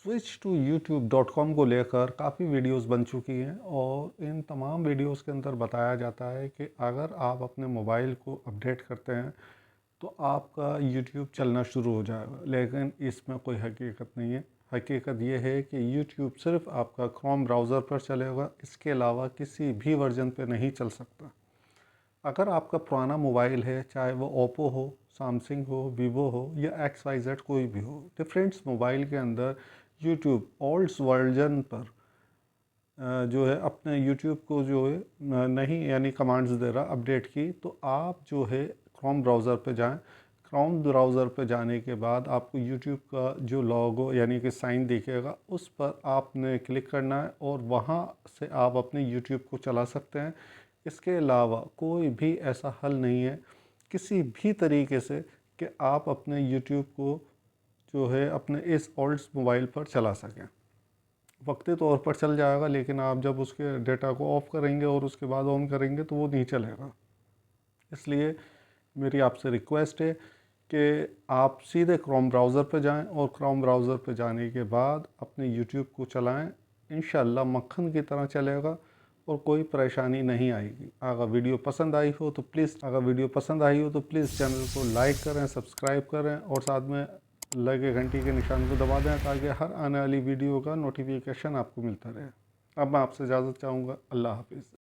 Switch to YouTube.com को लेकर काफ़ी वीडियोस बन चुकी हैं और इन तमाम वीडियोस के अंदर बताया जाता है कि अगर आप अपने मोबाइल को अपडेट करते हैं तो आपका YouTube चलना शुरू हो जाएगा। लेकिन इसमें कोई हकीकत नहीं है। हकीकत ये है कि YouTube सिर्फ आपका क्रोम ब्राउज़र पर चलेगा, इसके अलावा किसी भी वर्जन पे नहीं चल सकता। अगर आपका पुराना मोबाइल है, चाहे वो ओप्पो हो, सैमसंग हो, वीवो हो या XYZ कोई भी हो, डिफरेंट्स मोबाइल के अंदर यूट्यूब ओल्ड्स वर्जन पर जो है अपने यूट्यूब को जो है नहीं यानी कमांड्स दे रहा अपडेट की, तो आप जो है क्रोम ब्राउज़र पे जाएं। क्रोम ब्राउज़र पे जाने के बाद आपको यूट्यूब का जो लोगो यानी कि साइन दिखेगा, उस पर आपने क्लिक करना है और वहाँ से आप अपने यूट्यूब को चला सकते हैं। इसके अलावा कोई भी ऐसा हल नहीं है किसी भी तरीके से कि आप अपने यूट्यूब को जो है अपने इस ओल्ड मोबाइल पर चला सकें। वक्ती तौर पर चल जाएगा, लेकिन आप जब उसके डेटा को ऑफ़ करेंगे और उसके बाद ऑन करेंगे तो वो नहीं चलेगा। इसलिए मेरी आपसे रिक्वेस्ट है कि आप सीधे क्रोम ब्राउज़र पर जाएं और क्रोम ब्राउज़र पर जाने के बाद अपने यूट्यूब को चलाएं। इंशाल्लाह मक्खन की तरह चलेगा और कोई परेशानी नहीं आएगी। अगर वीडियो पसंद आई हो तो प्लीज़ चैनल को लाइक करें, सब्सक्राइब करें और साथ में लगे घंटी के निशान को दबा दें ताकि हर आने वाली वीडियो का नोटिफिकेशन आपको मिलता रहे। अब मैं आपसे इजाज़त चाहूँगा। अल्लाह हाफिज़।